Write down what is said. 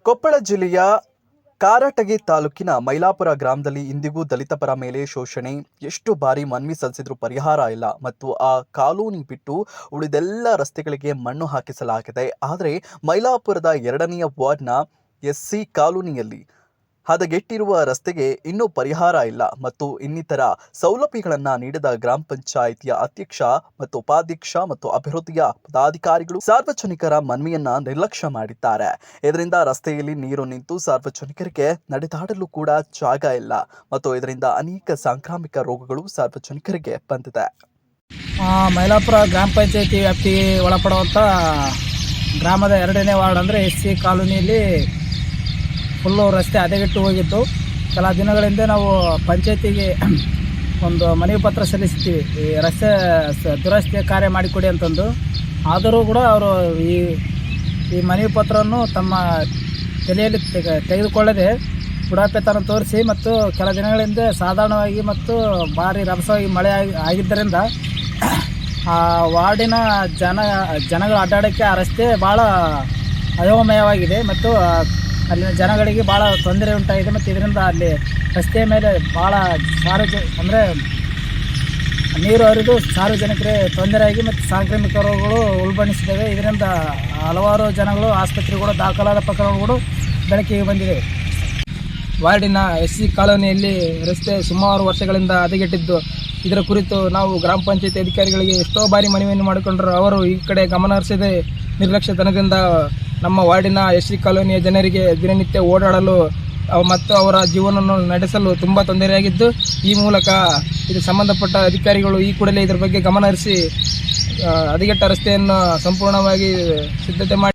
ಕೊಪ್ಪಳ ಜಿಲ್ಲೆಯ ಕಾರಟಗಿ ತಾಲೂಕಿನ ಮೈಲಾಪುರ ಗ್ರಾಮದಲ್ಲಿ ಇಂದಿಗೂ ದಲಿತ ಪರ ಮೇಲೆ ಶೋಷಣೆ. ಎಷ್ಟು ಬಾರಿ ಮನವಿ ಸಲ್ಲಿಸಿದ್ರೂ ಪರಿಹಾರ ಇಲ್ಲ ಮತ್ತು ಆ ಕಾಲೋನಿ ಬಿಟ್ಟು ಉಳಿದೆಲ್ಲ ರಸ್ತೆಗಳಿಗೆ ಮಣ್ಣು ಹಾಕಿಸಲಾಗಿದೆ. ಆದರೆ ಮೈಲಾಪುರದ 2ನೇ ವಾರ್ಡ್ನ SC ಕಾಲೋನಿಯಲ್ಲಿ ಹದಗೆಟ್ಟಿರುವ ರಸ್ತೆಗೆ ಇನ್ನೂ ಪರಿಹಾರ ಇಲ್ಲ ಮತ್ತು ಇನ್ನಿತರ ಸೌಲಭ್ಯಗಳನ್ನು ನೀಡದ ಗ್ರಾಮ ಪಂಚಾಯಿತಿಯ ಅಧ್ಯಕ್ಷ ಮತ್ತು ಉಪಾಧ್ಯಕ್ಷ ಮತ್ತು ಅಭಿವೃದ್ಧಿಯ ಪದಾಧಿಕಾರಿಗಳು ಸಾರ್ವಜನಿಕರ ಮನವಿಯನ್ನ ನಿರ್ಲಕ್ಷ್ಯ ಮಾಡಿದ್ದಾರೆ. ಇದರಿಂದ ರಸ್ತೆಯಲ್ಲಿ ನೀರು ನಿಂತು ಸಾರ್ವಜನಿಕರಿಗೆ ನಡೆದಾಡಲು ಕೂಡ ಜಾಗ ಇಲ್ಲ ಮತ್ತು ಇದರಿಂದ ಅನೇಕ ಸಾಂಕ್ರಾಮಿಕ ರೋಗಗಳು ಸಾರ್ವಜನಿಕರಿಗೆ ಬಂದಿದೆ. ಮೈಲಾಪುರ ಗ್ರಾಮ ಪಂಚಾಯಿತಿ ವ್ಯಾಪ್ತಿಗೆ ಒಳಪಡುವಂಥ ಗ್ರಾಮದ 2ನೇ ವಾರ್ಡ್ ಅಂದರೆ SC ಕಾಲೋನಿಯಲ್ಲಿ ಫುಲ್ಲು ರಸ್ತೆ ಹದಗೆಟ್ಟು ಹೋಗಿತ್ತು. ಕೆಲ ದಿನಗಳಿಂದ ನಾವು ಪಂಚಾಯತಿಗೆ ಒಂದು ಮನವಿ ಪತ್ರ ಸಲ್ಲಿಸ್ತೀವಿ, ಈ ರಸ್ತೆ ದುರಸ್ತಿ ಕಾರ್ಯ ಮಾಡಿಕೊಡಿ ಅಂತಂದು. ಆದರೂ ಕೂಡ ಅವರು ಈ ಮನವಿ ಪತ್ರವನ್ನು ತಮ್ಮ ತಲೆಯಲ್ಲಿ ತೆಗೆದುಕೊಳ್ಳದೆ ಬುಡಾಪೆತನ ತೋರಿಸಿ ಮತ್ತು ಕೆಲ ದಿನಗಳಿಂದ ಸಾಧಾರಣವಾಗಿ ಮತ್ತು ಭಾರಿ ರಭಸವಾಗಿ ಮಳೆ ಆಗಿದ್ದರಿಂದ ಆ ವಾರ್ಡಿನ ಜನಗಳು ಅಡ್ಡಾಡೋಕ್ಕೆ ಆ ರಸ್ತೆ ಭಾಳ ಅಯೋಮಯವಾಗಿದೆ ಮತ್ತು ಅಲ್ಲಿನ ಜನಗಳಿಗೆ ಭಾಳ ತೊಂದರೆ ಉಂಟಾಗಿದೆ ಮತ್ತು ಇದರಿಂದ ಅಲ್ಲಿ ರಸ್ತೆಯ ಮೇಲೆ ಭಾಳ ಅಂದರೆ ನೀರು ಹರಿದು ಸಾರ್ವಜನಿಕರಿಗೆ ತೊಂದರೆಯಾಗಿ ಮತ್ತು ಸಾಂಕ್ರಾಮಿಕ ರೋಗಗಳು ಉಲ್ಬಣಿಸಿದ್ದಾವೆ. ಇದರಿಂದ ಹಲವಾರು ಜನಗಳು ಆಸ್ಪತ್ರೆಗಳು ದಾಖಲಾದ ಪ್ರಕರಣಗಳು ಬೆಳಕಿಗೆ ಬಂದಿವೆ. ವಾರ್ಡಿನ SC ಕಾಲೋನಿಯಲ್ಲಿ ರಸ್ತೆ ಸುಮಾರು ವರ್ಷಗಳಿಂದ ಹದಗೆಟ್ಟಿದ್ದು, ಇದರ ಕುರಿತು ನಾವು ಗ್ರಾಮ ಪಂಚಾಯತಿ ಅಧಿಕಾರಿಗಳಿಗೆ ಎಷ್ಟೋ ಬಾರಿ ಮನವಿಯನ್ನು ಮಾಡಿಕೊಂಡರು. ಅವರು ಈ ಕಡೆ ಗಮನ ಹರಿಸದೆ ನಿರ್ಲಕ್ಷ್ಯತನದಿಂದ ನಮ್ಮ ವಾರ್ಡಿನ SC ಕಾಲೋನಿಯ ಜನರಿಗೆ ದಿನನಿತ್ಯ ಓಡಾಡಲು ಮತ್ತು ಅವರ ಜೀವನವನ್ನು ನಡೆಸಲು ತುಂಬ ತೊಂದರೆಯಾಗಿದ್ದು, ಈ ಮೂಲಕ ಇದಕ್ಕೆ ಸಂಬಂಧಪಟ್ಟ ಅಧಿಕಾರಿಗಳು ಈ ಕೂಡಲೇ ಇದರ ಬಗ್ಗೆ ಗಮನ ಹರಿಸಿ ಹದಗೆಟ್ಟ ರಸ್ತೆಯನ್ನು ಸಂಪೂರ್ಣವಾಗಿ ಸಿದ್ಧತೆ ಮಾಡಿ